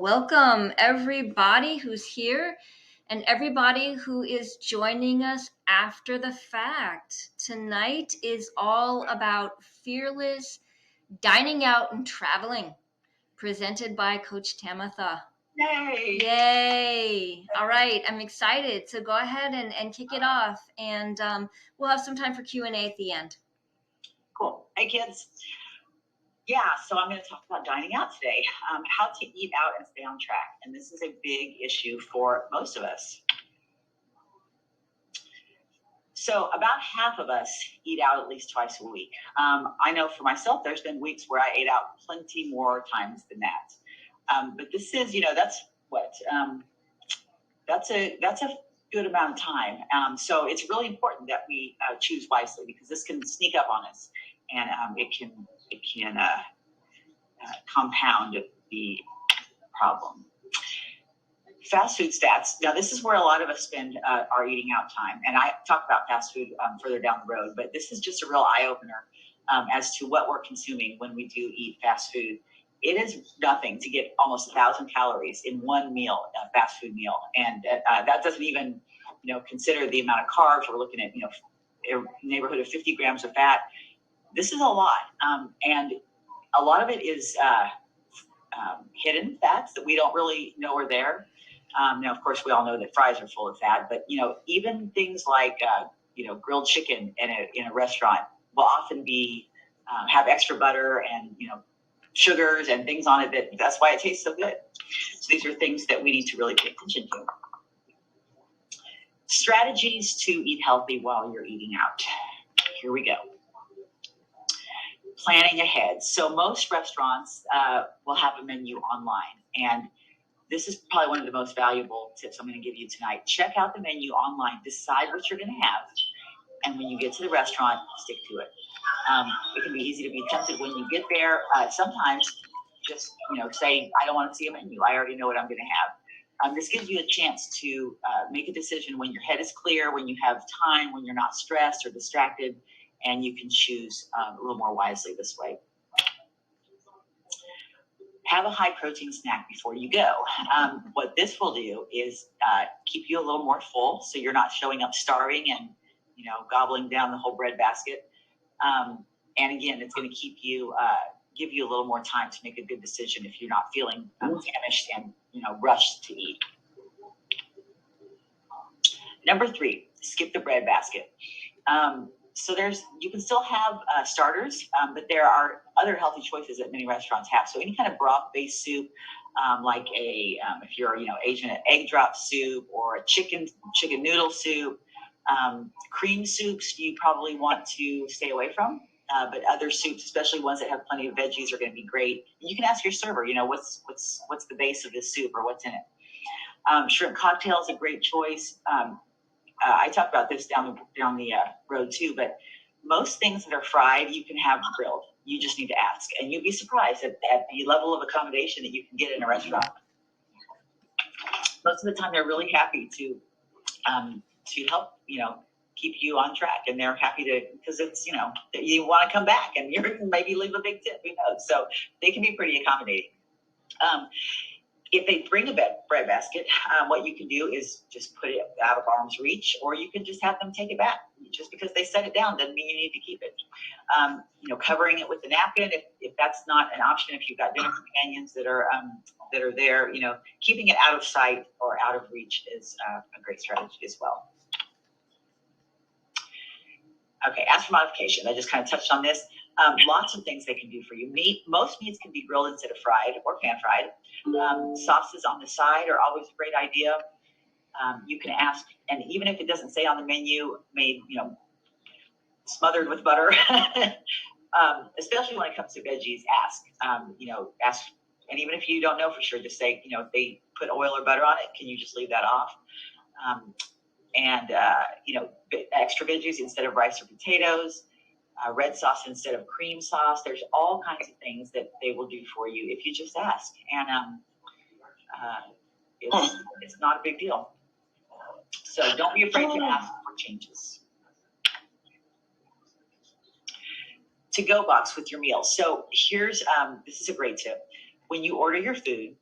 Welcome, everybody who's here and everybody who is joining us after the fact. Tonight is all about fearless dining out and traveling, presented by Coach Tamitha. Yay! Yay! All right, I'm excited. So go ahead and kick it off, and we'll have some time for Q&A at the end. Cool. Hey, kids. Yeah, so I'm going to talk about dining out today, how to eat out and stay on track. And this is a big issue for most of us. So about half of us eat out at least twice a week. I know for myself, there's been weeks where I ate out plenty more times than that. But this is, that's what, that's a good amount of time. So it's really important that we choose wisely, because this can sneak up on us, and it can compound the problem. Fast food stats. Now, this is where a lot of us spend our eating out time. And I talk about fast food further down the road, but this is just a real eye-opener as to what we're consuming when we do eat fast food. It is nothing to get almost 1,000 calories in one meal, a fast food meal. And that doesn't even, consider the amount of carbs. We're looking at, a neighborhood of 50 grams of fat. This is a lot. And a lot of it is hidden fats that we don't really know are there. Now, of course, we all know that fries are full of fat, but, even things like, grilled chicken in a restaurant will often be, have extra butter and, sugars and things on it. That's why it tastes so good. So these are things that we need to really pay attention to. Strategies to eat healthy while you're eating out. Here we go. Planning ahead. So most restaurants will have a menu online, and this is probably one of the most valuable tips I'm going to give you tonight. Check out the menu online, decide what you're going to have, and when you get to the restaurant, stick to it. It can be easy to be tempted when you get there. Sometimes just, say, I don't want to see a menu. I already know what I'm going to have. This gives you a chance to make a decision when your head is clear, when you have time, when you're not stressed or distracted, and you can choose a little more wisely this way. Have a high protein snack before you go. What this will do is keep you a little more full, so you're not showing up starving and gobbling down the whole bread basket. And again, it's going to keep you give you a little more time to make a good decision if you're not feeling famished and rushed to eat. Number 3, skip the bread basket. So you can still have starters, but there are other healthy choices that many restaurants have. So any kind of broth-based soup, like if you're Asian, egg drop soup, or a chicken noodle soup, cream soups you probably want to stay away from. But other soups, especially ones that have plenty of veggies, are going to be great. And you can ask your server, what's the base of this soup or what's in it. Shrimp cocktail is a great choice. I talk about this down the road too, but most things that are fried, you can have grilled. You just need to ask, and you'd be surprised at the level of accommodation that you can get in a restaurant. Most of the time, they're really happy to help, keep you on track, and they're happy to, because it's, you want to come back, and you're maybe leave a big tip, so they can be pretty accommodating. If they bring a bread basket, what you can do is just put it out of arm's reach, or you can just have them take it back. Just because they set it down doesn't mean you need to keep it. Covering it with a napkin, if that's not an option, if you've got dinner companions that are there, keeping it out of sight or out of reach is a great strategy as well. Okay, as for modification, I just kind of touched on this. Lots of things they can do for you. Most meats can be grilled instead of fried or pan fried. Sauces on the side are always a great idea. You can ask, and even if it doesn't say on the menu, made smothered with butter. Especially when it comes to veggies, ask. Ask, and even if you don't know for sure, just say, if they put oil or butter on it, can you just leave that off? Extra veggies instead of rice or potatoes. Red sauce instead of cream sauce. There's all kinds of things that they will do for you if you just ask, and it's not a big deal. So don't be afraid to ask for changes. To-go box with your meals. So here's this is a great tip. When you order your food,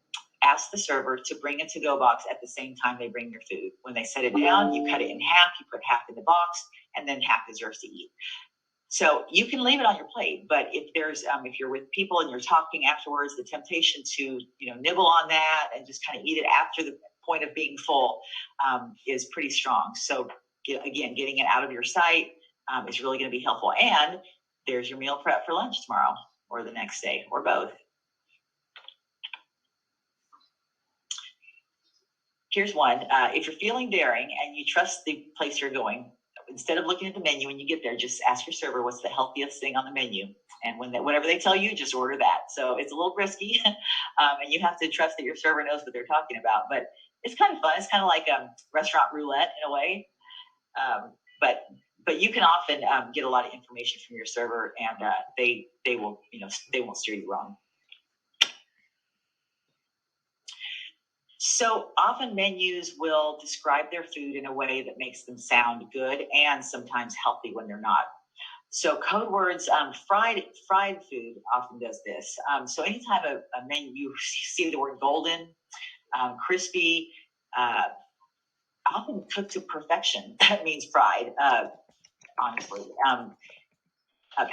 ask the server to bring a to-go box at the same time they bring your food. When they set it down, you cut it in half, you put half in the box, and then half is yours to eat. So you can leave it on your plate, but if there's if you're with people and you're talking afterwards, the temptation to nibble on that and just kind of eat it after the point of being full is pretty strong. So again, getting it out of your sight is really going to be helpful. And there's your meal prep for lunch tomorrow or the next day or both. Here's one. If you're feeling daring and you trust the place you're going, instead of looking at the menu when you get there, just ask your server what's the healthiest thing on the menu. And whatever they tell you, just order that. So it's a little risky, and you have to trust that your server knows what they're talking about. But it's kind of fun. It's kind of like restaurant roulette in a way. But you can often get a lot of information from your server, and they won't steer you wrong. So often menus will describe their food in a way that makes them sound good and sometimes healthy when they're not. So code words, fried food often does this. So anytime a menu, you see the word golden, crispy, often cooked to perfection, that means fried, honestly.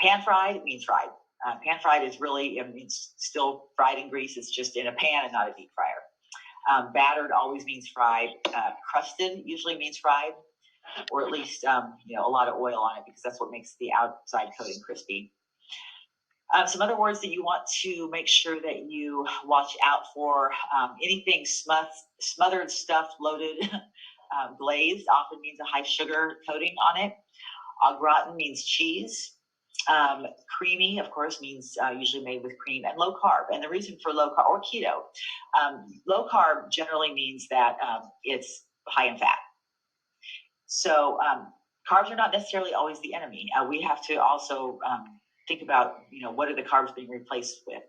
Pan fried means fried. Pan fried is really, it's still fried in grease, it's just in a pan and not a deep fryer. Battered always means fried. Crusted usually means fried, or at least a lot of oil on it, because that's what makes the outside coating crispy. Some other words that you want to make sure that you watch out for: anything smothered, stuffed, loaded, glazed often means a high sugar coating on it. Au gratin means cheese. Creamy, of course, means usually made with cream, and low carb. And the reason for low carb or keto, low carb generally means that it's high in fat. So carbs are not necessarily always the enemy. We have to also think about, what are the carbs being replaced with?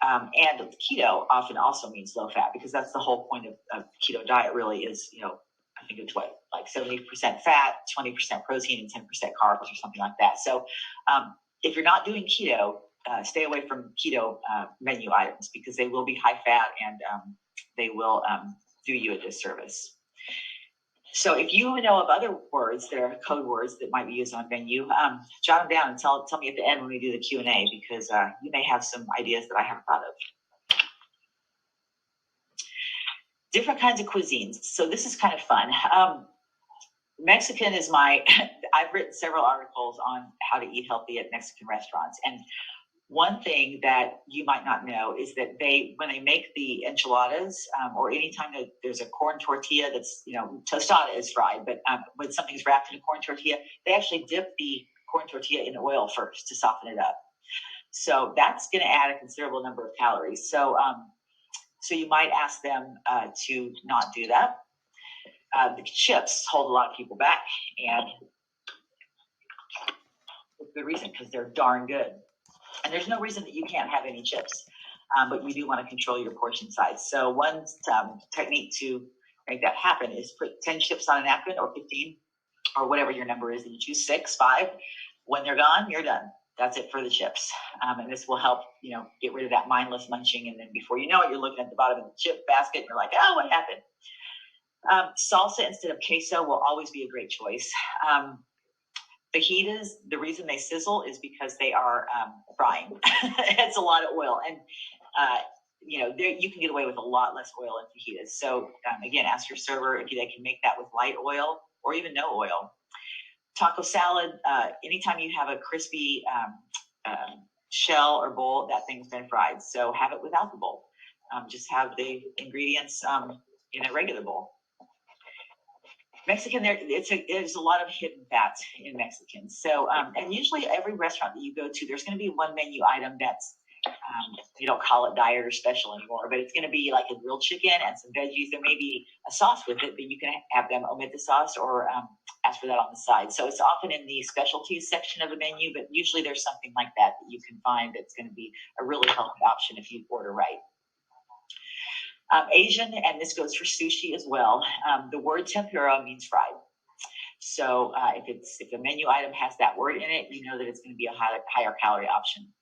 And keto often also means low fat, because that's the whole point of keto diet really is, I think it's like 70% fat, 20% protein, and 10% carbs or something like that. So if you're not doing keto, stay away from keto menu items, because they will be high fat and they will do you a disservice. So if you know of other words that are code words that might be used on a menu, jot them down and tell me at the end when we do the Q&A, because you may have some ideas that I haven't thought of. Different kinds of cuisines. So this is kind of fun. Mexican is I've written several articles on how to eat healthy at Mexican restaurants. And one thing that you might not know is that when they make the enchiladas, or anytime that there's a corn tortilla that's, tostada is fried, but when something's wrapped in a corn tortilla, they actually dip the corn tortilla in oil first to soften it up. So that's going to add a considerable number of calories. So you might ask them to not do that. The chips hold a lot of people back, and for good reason, because they're darn good. And there's no reason that you can't have any chips, but you do want to control your portion size. So one technique to make that happen is put 10 chips on a napkin, or 15, or whatever your number is that you choose, 6, 5. When they're gone, you're done. That's it for the chips. And this will help, get rid of that mindless munching. And then before you know it, you're looking at the bottom of the chip basket and you're like, oh, what happened? Salsa instead of queso will always be a great choice. Fajitas, the reason they sizzle is because they are frying. It's a lot of oil. And, you can get away with a lot less oil in fajitas. So again, ask your server if they can make that with light oil or even no oil. Taco salad, anytime you have a crispy shell or bowl, that thing's been fried. So have it without the bowl. Just have the ingredients in a regular bowl. Mexican, there's a lot of hidden fats in Mexican. So, and usually every restaurant that you go to, there's going to be one menu item that's, you don't call it diet or special anymore, but it's going to be like a grilled chicken and some veggies. There may be a sauce with it, but you can have them omit the sauce or ask for that on the side. So it's often in the specialties section of the menu, but usually there's something like that you can find that's going to be a really healthy option if you order right. Asian, and this goes for sushi as well, the word tempura means fried. So if a menu item has that word in it, you know that it's going to be a higher calorie option.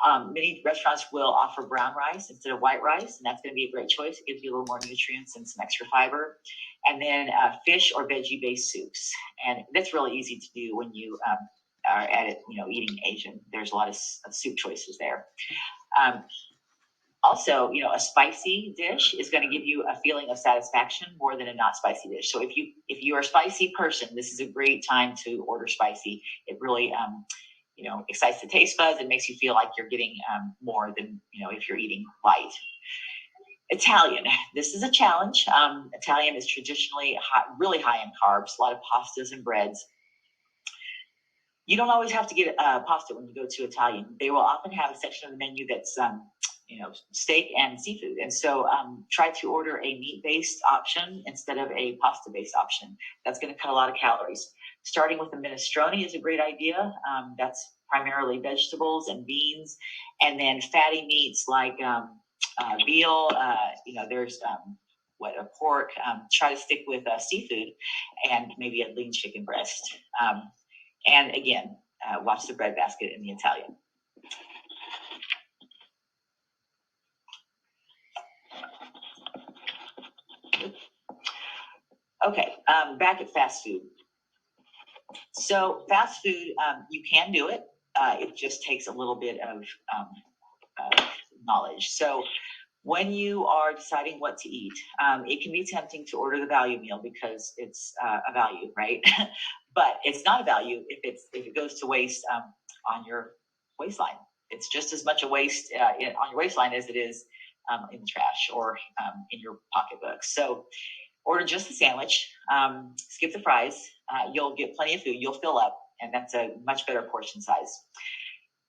Many restaurants will offer brown rice instead of white rice, and that's going to be a great choice. It gives you a little more nutrients and some extra fiber. And then fish or veggie-based soups, and that's really easy to do when you are at it, eating Asian. There's a lot of soup choices there. Also, a spicy dish is going to give you a feeling of satisfaction more than a not spicy dish. So if you are a spicy person, this is a great time to order spicy. It really excites the taste buds and makes you feel like you're getting more than if you're eating light. Italian. This is a challenge. Italian is traditionally really high in carbs, a lot of pastas and breads. You don't always have to get pasta when you go to Italian. They will often have a section of the menu that's steak and seafood. And so try to order a meat-based option instead of a pasta-based option. That's going to cut a lot of calories. Starting with a minestrone is a great idea. That's primarily vegetables and beans, and then fatty meats like veal. There's a pork. Try to stick with seafood and maybe a lean chicken breast. And again, watch the breadbasket in the Italian. Okay, back at fast food. So fast food, you can do it. It just takes a little bit of knowledge. So when you are deciding what to eat, it can be tempting to order the value meal because it's a value, right? But it's not a value if it goes to waste on your waistline. It's just as much a waste on your waistline as it is in the trash or in your pocketbook. So order just the sandwich, skip the fries. You'll get plenty of food. You'll fill up, and that's a much better portion size.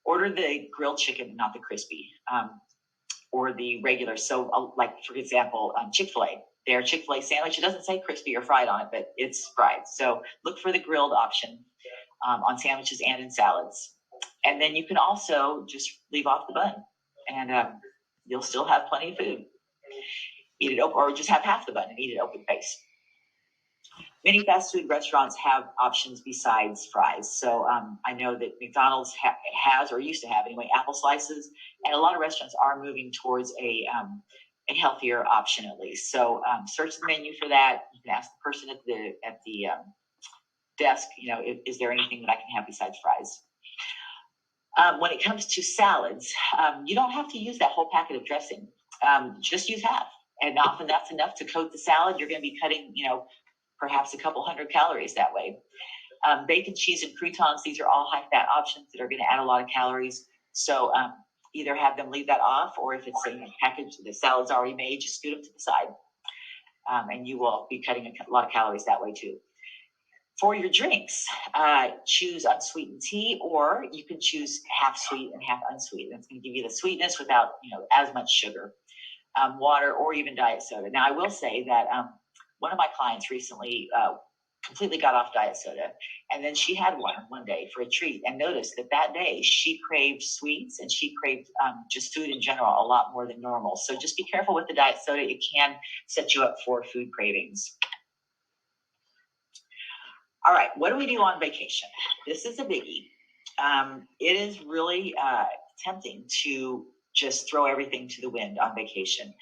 Order the grilled chicken, not the crispy, or the regular. So like, for example, Chick-fil-A. Their Chick-fil-A sandwich, it doesn't say crispy or fried on it, but it's fried. So look for the grilled option on sandwiches and in salads. And then you can also just leave off the bun, and you'll still have plenty of food. Eat it open, or just have half the bun and eat it open face. Many fast food restaurants have options besides fries. So I know that McDonald's has, or used to have anyway, apple slices, and a lot of restaurants are moving towards a healthier option at least. So search the menu for that. You can ask the person at the desk, is there anything that I can have besides fries? When it comes to salads, you don't have to use that whole packet of dressing. Just use half, and often that's enough to coat the salad. You're going to be cutting, perhaps a couple hundred calories that way. Bacon, cheese, and croutons, these are all high-fat options that are going to add a lot of calories. So either have them leave that off, or if it's in a package, the salad's already made, just scoot them to the side. And you will be cutting a lot of calories that way too. For your drinks, choose unsweetened tea, or you can choose half sweet and half unsweet. That's going to give you the sweetness without, as much sugar. Water, or even diet soda. Now, I will say that one of my clients recently completely got off diet soda, and then she had one day for a treat, and noticed that day she craved sweets, and she craved just food in general a lot more than normal. So just be careful with the diet soda. It can set you up for food cravings. All right, what do we do on vacation? This is a biggie. It is really tempting to just throw everything to the wind on vacation.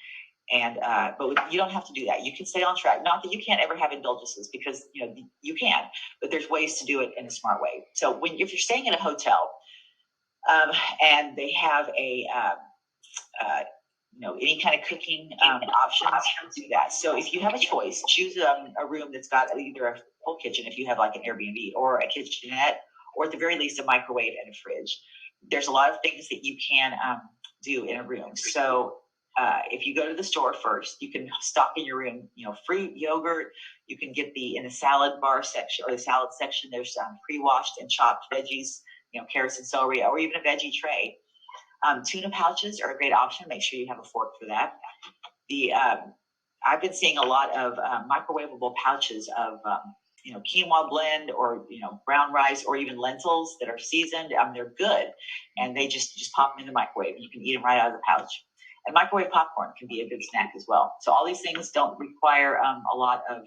But you don't have to do that. You can stay on track. Not that you can't ever have indulgences, because you can, but there's ways to do it in a smart way. So if you're staying in a hotel, and they have any kind of cooking options, do that. So if you have a choice, choose a room that's got either a full kitchen, if you have like an Airbnb, or a kitchenette, or at the very least a microwave and a fridge. There's a lot of things that you can do in a room. So if you go to the store first, you can stock in your room, fruit, yogurt. You can get in the salad bar section, or the salad section, there's pre-washed and chopped veggies, carrots and celery, or even a veggie tray. Tuna pouches are a great option. Make sure you have a fork for that. I've been seeing a lot of microwavable pouches of quinoa blend, or brown rice, or even lentils that are seasoned. They're good, and they just pop them in the microwave. You can eat them right out of the pouch. And microwave popcorn can be a good snack as well. So all these things don't require a lot of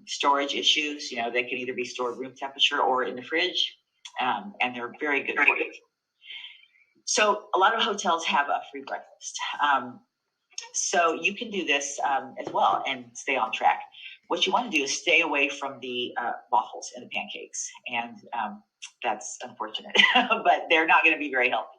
storage issues. They can either be stored room temperature or in the fridge, and they're very good for you. So a lot of hotels have a free breakfast. So you can do this as well and stay on track. What you want to do is stay away from the waffles and the pancakes. And that's unfortunate, but they're not going to be very healthy.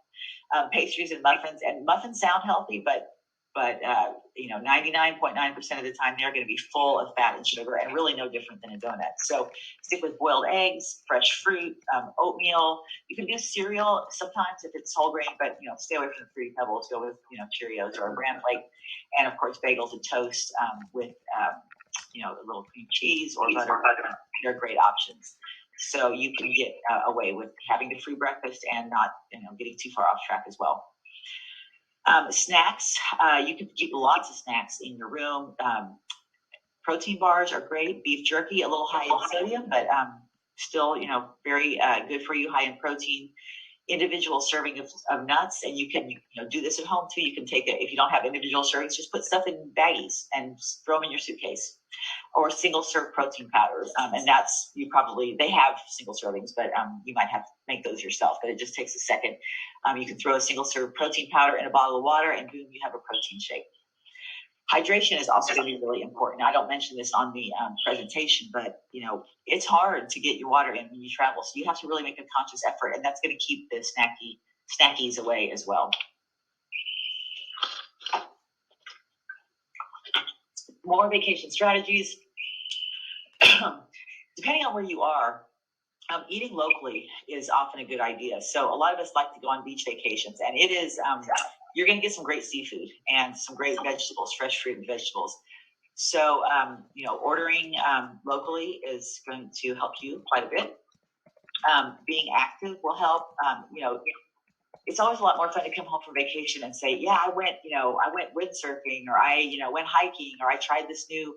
Pastries and muffins sound healthy, but 99.9% of the time they're going to be full of fat and sugar and really no different than a donut. So stick with boiled eggs, fresh fruit, oatmeal. You can do cereal sometimes if it's whole grain, but stay away from the Fruity Pebbles. Go with Cheerios or a bran flake, and of course bagels and toast with a little cream cheese or butter. They're great options. So you can get away with having the free breakfast and not getting too far off track as well. Snacks, you can keep lots of snacks in your room. Protein bars are great. Beef jerky, a little high in sodium, but still, very good for you, high in protein. Individual serving of nuts, and you can do this at home too. You can take it if you don't have individual servings, just put stuff in baggies and throw them in your suitcase. Or single serve protein powders, and that's they have single servings, but you might have to make those yourself. But it just takes a second. You can throw a single serve protein powder in a bottle of water, and boom, you have a protein shake. Hydration is also going to be really important. I don't mention this on the presentation, but it's hard to get your water in when you travel, so you have to really make a conscious effort, and that's going to keep the snackies away as well. More vacation strategies. Depending on where you are, eating locally is often a good idea. So a lot of us like to go on beach vacations, and it is you're going to get some great seafood and some great vegetables, fresh fruit and vegetables. So ordering locally is going to help you quite a bit. Being active will help. It's always a lot more fun to come home from vacation and say, yeah, I went windsurfing, or I went hiking, or I tried this new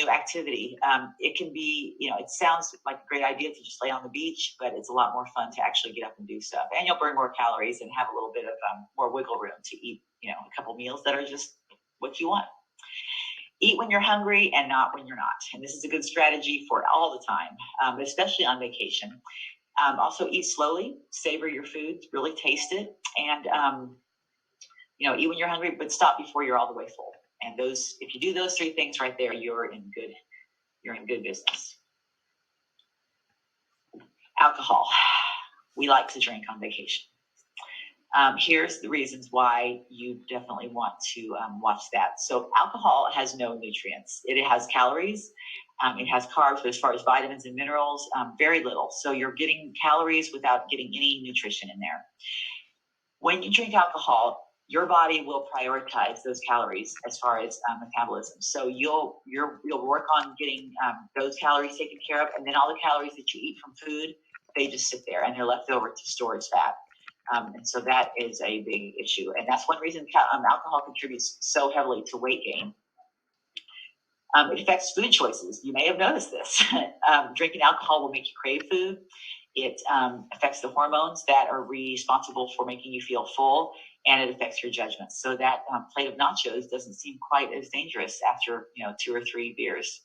activity. It can be, it sounds like a great idea to just lay on the beach, but it's a lot more fun to actually get up and do stuff. And you'll burn more calories and have a little bit of more wiggle room to eat, a couple meals that are just what you want. Eat when you're hungry and not when you're not. And this is a good strategy for all the time, especially on vacation. Also eat slowly, savor your food, really taste it, and eat when you're hungry, but stop before you're all the way full. And if you do those three things right there, you're in good business. Alcohol. We like to drink on vacation. Here's the reasons why you definitely want to watch that. So alcohol has no nutrients. It has calories. It has carbs, but as far as vitamins and minerals, very little. So you're getting calories without getting any nutrition in there. When you drink alcohol, your body will prioritize those calories as far as metabolism. So you'll work on getting those calories taken care of, and then all the calories that you eat from food, they just sit there and they're left over to storage fat. And so that is a big issue, and that's one reason alcohol contributes so heavily to weight gain. It affects food choices. You may have noticed this. Drinking alcohol will make you crave food. It affects the hormones that are responsible for making you feel full, and it affects your judgment. So that plate of nachos doesn't seem quite as dangerous after 2 or 3 beers.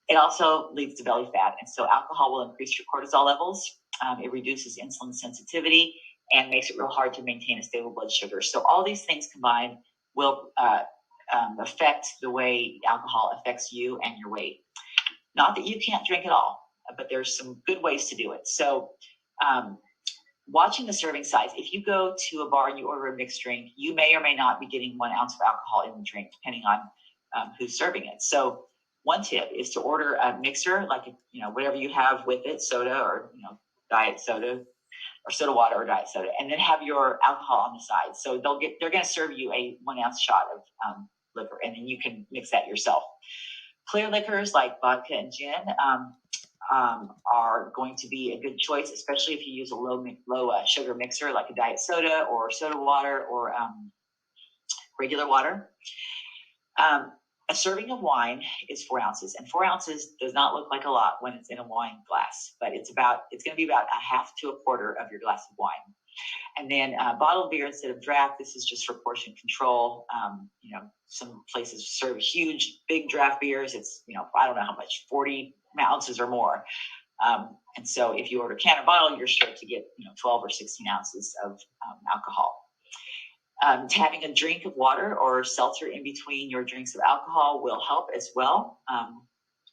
It also leads to belly fat, and so alcohol will increase your cortisol levels. It reduces insulin sensitivity and makes it real hard to maintain a stable blood sugar. So all these things combined will affect the way alcohol affects you and your weight. Not that you can't drink at all, but there's some good ways to do it. So watching the serving size, if you go to a bar and you order a mixed drink, you may or may not be getting 1 ounce of alcohol in the drink, depending on who's serving it. So one tip is to order a mixer, like whatever you have with it, soda or diet soda, or soda water or diet soda, and then have your alcohol on the side. So they're going to serve you a 1 ounce shot of liquor, and then you can mix that yourself. Clear liquors like vodka and gin are going to be a good choice, especially if you use a low sugar mixer like a diet soda or soda water or regular water. A serving of wine is 4 ounces, and 4 ounces does not look like a lot when it's in a wine glass, but it's going to be about a half to a quarter of your glass of wine. And then bottled beer instead of draft. This is just for portion control. Some places serve huge, big draft beers. It's I don't know how much, 40 ounces or more. And so if you order can or bottle, you're sure to get 12 or 16 ounces of alcohol. Having a drink of water or seltzer in between your drinks of alcohol will help as well.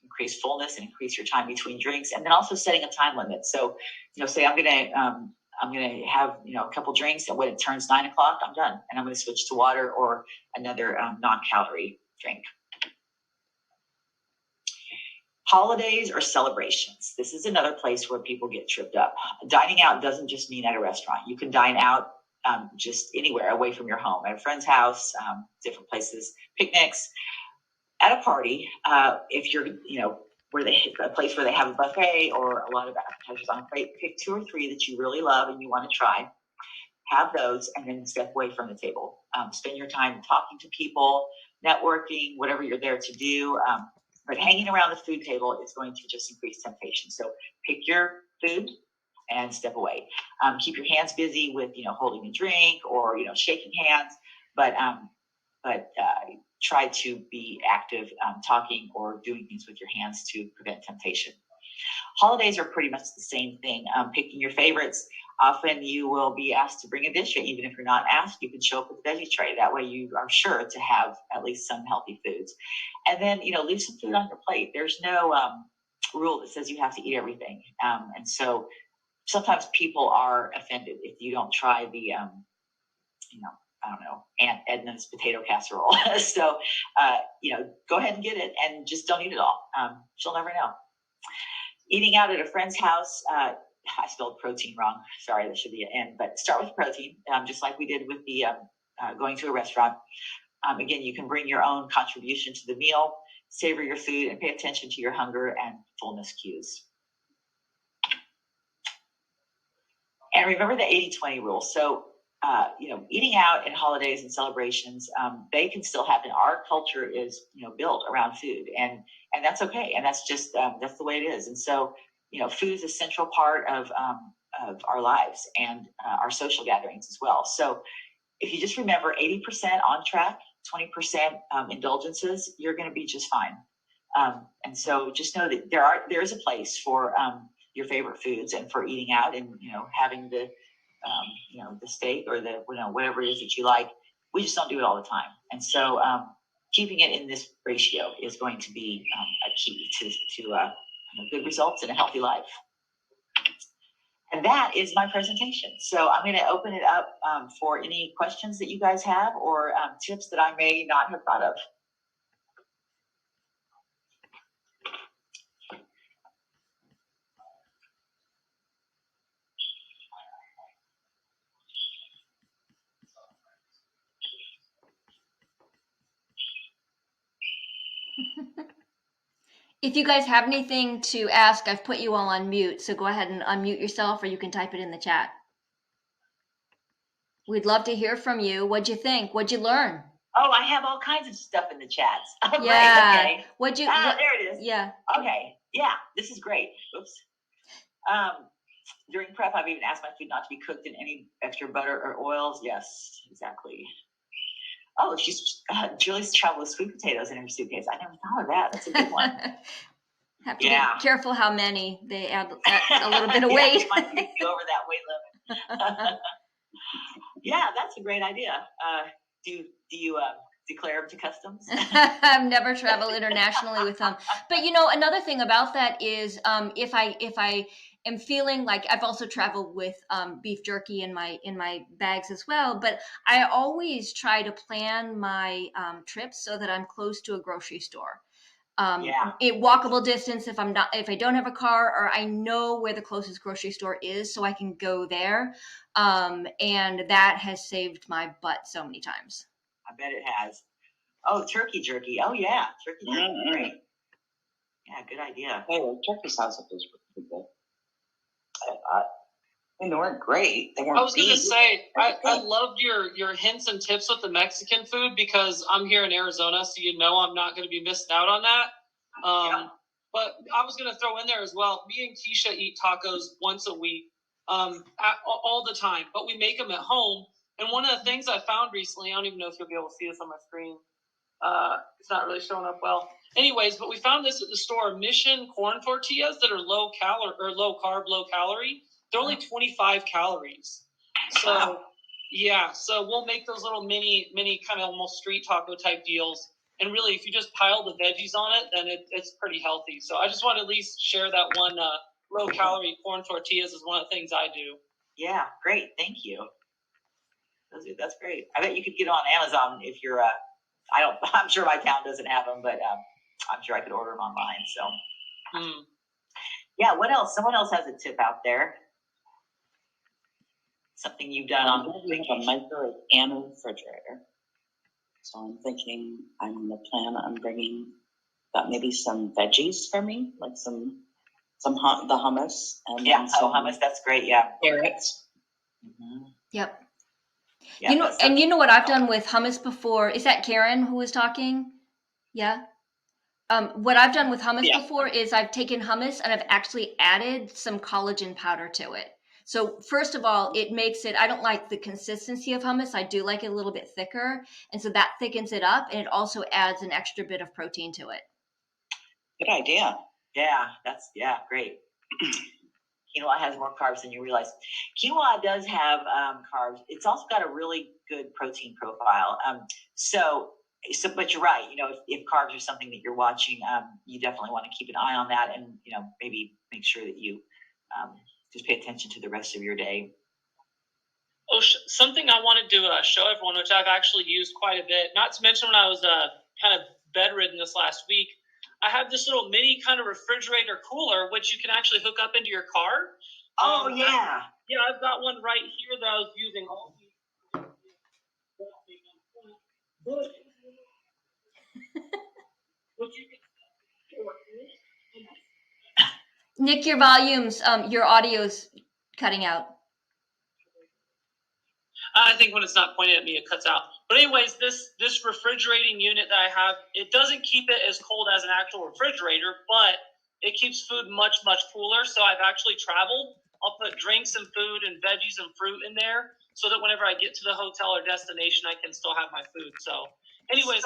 Increase fullness and increase your time between drinks, and then also setting a time limit. So, say I'm gonna have a couple drinks, and when it turns 9 o'clock, I'm done, and I'm gonna switch to water or another non-calorie drink. Holidays or celebrations. This is another place where people get tripped up. Dining out doesn't just mean at a restaurant. You can dine out just anywhere away from your home, at a friend's house, different places, picnics, at a party. If you're, a place where they have a buffet or a lot of appetizers on a plate, pick 2 or 3 that you really love and you want to try. Have those, and then step away from the table. Spend your time talking to people, networking, whatever you're there to do. But hanging around the food table is going to just increase temptation. So pick your food and step away. Keep your hands busy with, holding a drink or, shaking hands, but try to be active, talking or doing things with your hands to prevent temptation. Holidays are pretty much the same thing. Picking your favorites. Often you will be asked to bring a dish, even if you're not asked, you can show up with a veggie tray. That way you are sure to have at least some healthy foods. And then, leave some food on your plate. There's no rule that says you have to eat everything. And so sometimes people are offended if you don't try the, I don't know, Aunt Edna's potato casserole. So, go ahead and get it and just don't eat it all. She'll never know. Eating out at a friend's house, I spelled protein wrong. Sorry, that should be an N, but start with protein, just like we did with the going to a restaurant. Again, you can bring your own contribution to the meal, savor your food, and pay attention to your hunger and fullness cues. And remember the 80-20 rule. So, eating out in holidays and celebrations, they can still happen. Our culture is, built around food, and that's okay. And that's just, that's the way it is. And so, food is a central part of our lives and our social gatherings as well. So if you just remember 80% on track, 20% indulgences, you're going to be just fine. And so just know that there is a place for your favorite foods and for eating out and, having the steak or the, whatever it is that you like. We just don't do it all the time. And so keeping it in this ratio is going to be a key to good results and a healthy life. And that is my presentation. So I'm going to open it up for any questions that you guys have or tips that I may not have thought of. If you guys have anything to ask, I've put you all on mute, so go ahead and unmute yourself or you can type it in the chat. We'd love to hear from you. What'd you think? What'd you learn? Oh, I have all kinds of stuff in the chats. Oh, yeah. Great. Okay. There it is. Yeah. Okay. Yeah, this is great. Oops. During prep, I've even asked my food not to be cooked in any extra butter or oils. Yes, exactly. Oh, Julie's traveled with sweet potatoes in her suitcase. I never thought of that. That's a good one. Have to be careful how many. They add a little bit of weight. Might take you over that weight limit. Yeah, that's a great idea. Do you declare them to customs? I've never traveled internationally with them. But another thing about that is if I am feeling like I've also traveled with beef jerky in my bags as well, but I always try to plan my trips so that I'm close to a grocery store. Walkable distance if I don't have a car, or I know where the closest grocery store is so I can go there. And that has saved my butt so many times. I bet it has. Oh, turkey jerky. Oh yeah, turkey jerky. Mm-hmm. Great. Yeah, good idea. Hey, well, turkey salsa was pretty good. They weren't great. They weren't. I was going to say, I loved your hints and tips with the Mexican food because I'm here in Arizona, so I'm not going to be missing out on that. But I was going to throw in there as well. Me and Keisha eat tacos once a week, all the time, but we make them at home. And one of the things I found recently, I don't even know if you'll be able to see this on my screen. It's not really showing up well. Anyways, but we found this at the store, Mission corn tortillas that are low carb, low calorie. They're only 25 calories. So Wow. yeah, so we'll make those little mini kind of almost street taco type deals. And really, if you just pile the veggies on it, then it's pretty healthy. So I just want to at least share that one low calorie corn tortillas is one of the things I do. Yeah, great. Thank you. That's great. I bet you could get on Amazon if you're I'm sure my town doesn't have them, but I'm sure I could order them online. So yeah, what else? Someone else has a tip out there. Something you've done on We have a microwave and a refrigerator. So I'm thinking I'm going to plan on bringing maybe some veggies for me, like the hummus. And yeah, then some hummus. That's great. Yeah. carrots. Mm-hmm. Yep. Yeah, you know what I've done with hummus before? Is that Karen who was talking? Yeah. What I've done with hummus before is I've taken hummus and I've actually added some collagen powder to it. So first of all, it makes it, I don't like the consistency of hummus. I do like it a little bit thicker. And so that thickens it up, and it also adds an extra bit of protein to it. Good idea. Yeah, great. Quinoa has more carbs than you realize. Quinoa does have carbs. It's also got a really good protein profile. But you're right. If carbs are something that you're watching, you definitely want to keep an eye on that, and maybe make sure that you just pay attention to the rest of your day. Oh, something I wanted to show everyone, which I've actually used quite a bit. Not to mention when I was kind of bedridden this last week, I have this little mini kind of refrigerator cooler, which you can actually hook up into your car. Oh, yeah. I've got one right here that I was using all Nick, your volumes, your audio's cutting out. I think when it's not pointed at me, it cuts out. But anyways, this refrigerating unit that I have, it doesn't keep it as cold as an actual refrigerator, but it keeps food much, much cooler. So I've actually traveled. I'll put drinks and food and veggies and fruit in there so that whenever I get to the hotel or destination, I can still have my food. So anyways,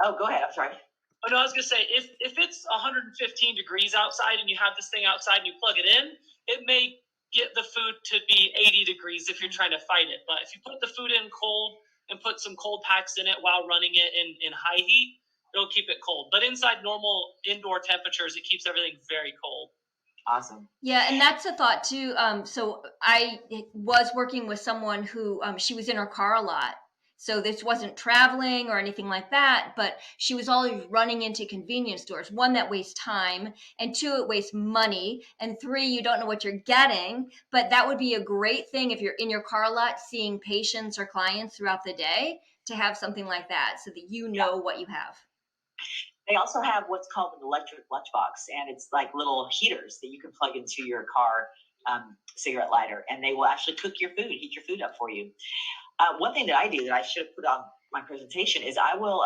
Oh, go ahead. I'm sorry. Oh, no, I was going to say, if it's 115 degrees outside and you have this thing outside and you plug it in, it may get the food to be 80 degrees if you're trying to fight it. But if you put the food in cold and put some cold packs in it while running it in high heat, it'll keep it cold. But inside normal indoor temperatures, it keeps everything very cold. Awesome. Yeah, and that's a thought too. So I was working with someone who she was in her car a lot. So this wasn't traveling or anything like that, but she was always running into convenience stores. One, that wastes time, and two, it wastes money, and three, you don't know what you're getting. But that would be a great thing if you're in your car a lot, seeing patients or clients throughout the day, to have something like that so that you know what you have. They also have what's called an electric lunchbox, and it's like little heaters that you can plug into your car cigarette lighter, and they will actually cook your food, heat your food up for you. One thing that I do that I should have put on my presentation is I will,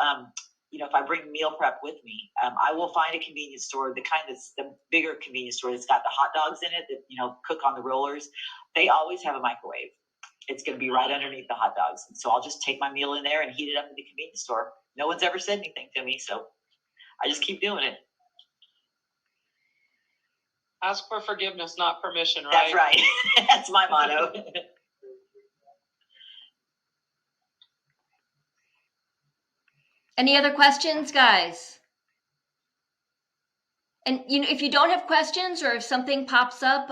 if I bring meal prep with me, I will find a convenience store, the kind that's the bigger convenience store that's got the hot dogs in it that, cook on the rollers. They always have a microwave. It's going to be right underneath the hot dogs. And so I'll just take my meal in there and heat it up in the convenience store. No one's ever said anything to me, so I just keep doing it. Ask for forgiveness, not permission, right? That's right. That's my motto. Any other questions, guys? And if you don't have questions, or if something pops up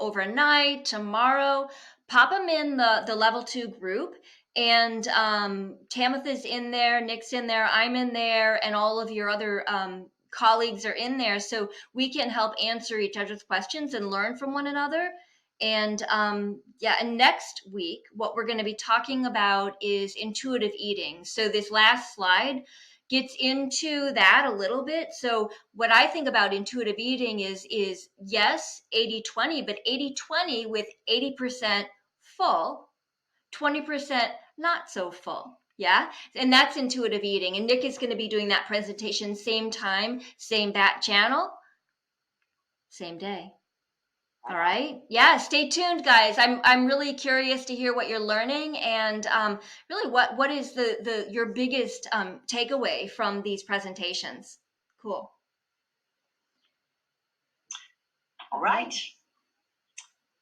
overnight, tomorrow, pop them in the level 2 group. And Tamitha's in there, Nick's in there, I'm in there, and all of your other colleagues are in there. So we can help answer each other's questions and learn from one another. And and next week, what we're going to be talking about is intuitive eating. So this last slide gets into that a little bit. So what I think about intuitive eating is yes, 80-20, but 80-20 with 80% full, 20% not so full. Yeah. And that's intuitive eating. And Nick is going to be doing that presentation, same time, same bat channel, same day. All right. Yeah. Stay tuned, guys. I'm really curious to hear what you're learning, and really what is the your biggest takeaway from these presentations. Cool. All right.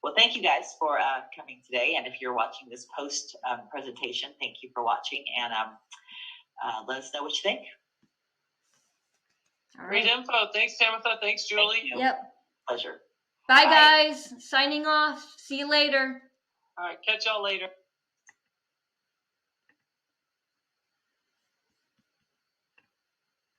Well, thank you guys for coming today. And if you're watching this post presentation, thank you for watching, and let us know what you think. All Great right. info. Thanks, Tamitha. Thanks, Julie. Thank you. Yep. Pleasure. Bye, Bye. guys. Signing off. See you later. All right, catch y'all later.